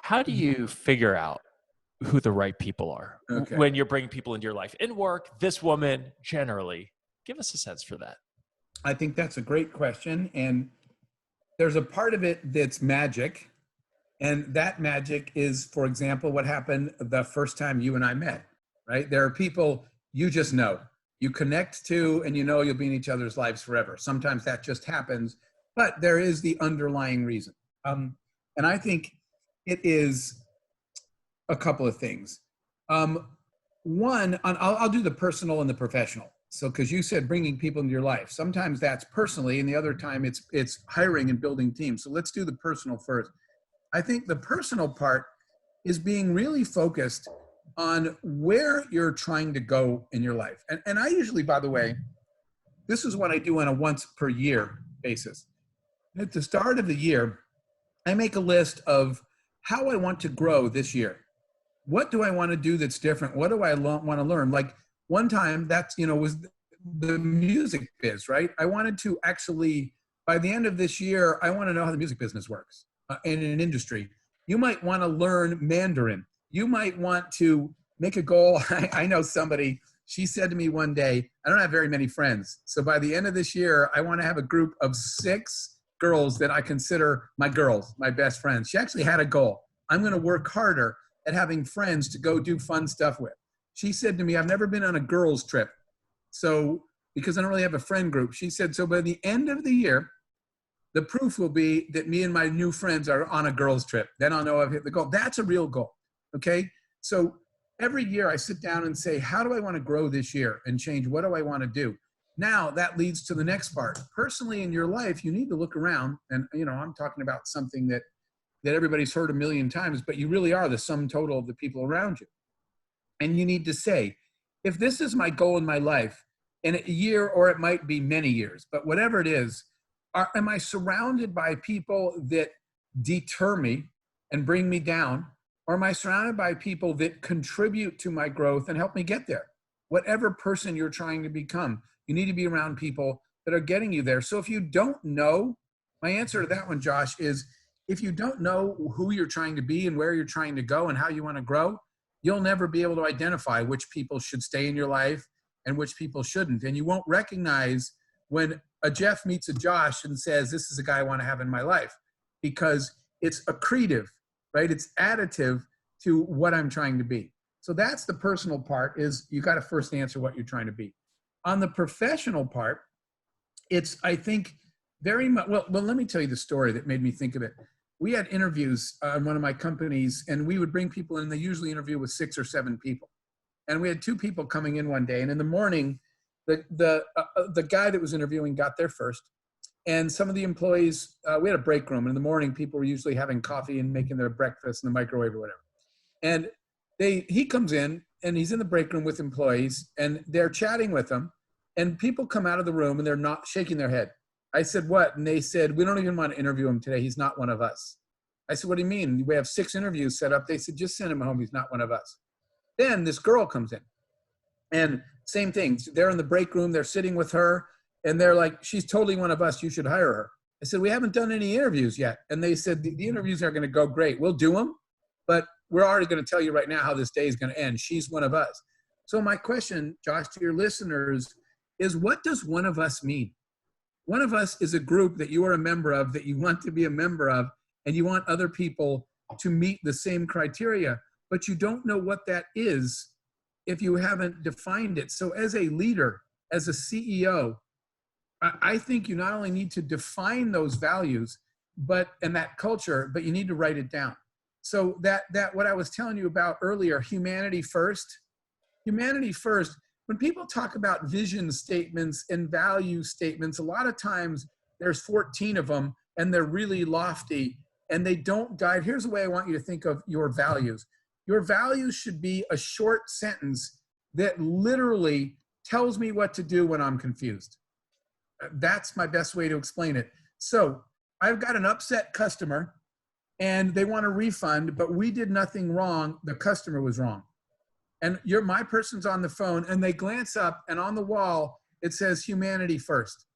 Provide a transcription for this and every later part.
How do you figure out who the right people are Okay. when you're bringing people into your life? In work, this woman, generally. Give us a sense for that. I think that's a great question. And there's a part of it that's magic. And that magic is, for example, what happened the first time you and I met, right? There are people you just know, you connect to, and you know you'll be in each other's lives forever. Sometimes that just happens, but there is the underlying reason. And I think it is a couple of things. One, I'll do the personal and the professional. So, because you said bringing people into your life, sometimes that's personally, and the other time it's hiring and building teams. So let's do the personal first. I think the personal part is being really focused on where you're trying to go in your life. And I usually, by the way, this is what I do on a once per year basis. At the start of the year, I make a list of how I want to grow this year. What do I want to do that's different? What do I want to learn? Like one time that's, was the music biz, right? I wanted to actually, by the end of this year, I want to know how the music business works in an industry. You might want to learn Mandarin. You might want to make a goal. I know somebody, she said to me one day, I don't have very many friends. So by the end of this year, I want to have a group of 6 girls that I consider my girls, my best friends. She actually had a goal. I'm going to work harder at having friends to go do fun stuff with. She said to me, I've never been on a girls trip. So, because I don't really have a friend group, she said, so by the end of the year, the proof will be that me and my new friends are on a girls trip. Then I'll know I've hit the goal. That's a real goal. Okay. So every year I sit down and say, how do I want to grow this year and change? What do I want to do? Now that leads to the next part. Personally in your life, you need to look around, and I'm talking about something that everybody's heard a million times, but you really are the sum total of the people around you. And you need to say, if this is my goal in my life, in a year, or it might be many years, but whatever it is, am I surrounded by people that deter me and bring me down? Or am I surrounded by people that contribute to my growth and help me get there? Whatever person you're trying to become, you need to be around people that are getting you there. So if you don't know, my answer to that one, Josh, is if you don't know who you're trying to be and where you're trying to go and how you want to grow, you'll never be able to identify which people should stay in your life and which people shouldn't. And you won't recognize when a Jeff meets a Josh and says, this is a guy I want to have in my life, because it's accretive, right? It's additive to what I'm trying to be. So that's the personal part, is you got to first answer what you're trying to be. On the professional part, it's, I think, very much, well, let me tell you the story that made me think of it. We had interviews on one of my companies, and we would bring people in. They usually interview with 6 or 7 people. And we had 2 people coming in one day, and in the morning, the guy that was interviewing got there first. And some of the employees, we had a break room, and in the morning, people were usually having coffee and making their breakfast in the microwave or whatever. And he comes in, and he's in the break room with employees, and they're chatting with him, and people come out of the room, and they're not shaking their head. I said, what? And they said, we don't even want to interview him today. He's not one of us. I said, what do you mean? We have 6 interviews set up. They said, just send him home. He's not one of us. Then this girl comes in, and same thing. They're in the break room. They're sitting with her, and they're like, she's totally one of us. You should hire her. I said, we haven't done any interviews yet. And they said, the interviews are going to go great. We'll do them, but we're already going to tell you right now how this day is going to end. She's one of us. So my question, Josh, to your listeners is, what does one of us mean? One of us is a group that you are a member of, that you want to be a member of, and you want other people to meet the same criteria, but you don't know what that is if you haven't defined it. So as a leader, as a CEO, I think you not only need to define those values and that culture, but you need to write it down. So that what I was telling you about earlier, humanity first, when people talk about vision statements and value statements, a lot of times there's 14 of them, and they're really lofty, and they don't guide. Here's the way I want you to think of your values. Your values should be a short sentence that literally tells me what to do when I'm confused. That's my best way to explain it. So I've got an upset customer, and they want a refund, but we did nothing wrong. The customer was wrong. And my person's on the phone, and they glance up, and on the wall, it says humanity first.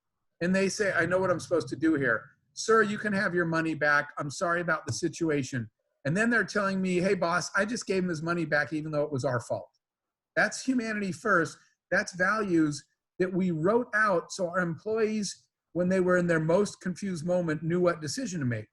And they say, I know what I'm supposed to do here. Sir, you can have your money back. I'm sorry about the situation. And then they're telling me, hey, boss, I just gave him his money back, even though it was our fault. That's humanity first. That's values that we wrote out so our employees, when they were in their most confused moment, knew what decision to make.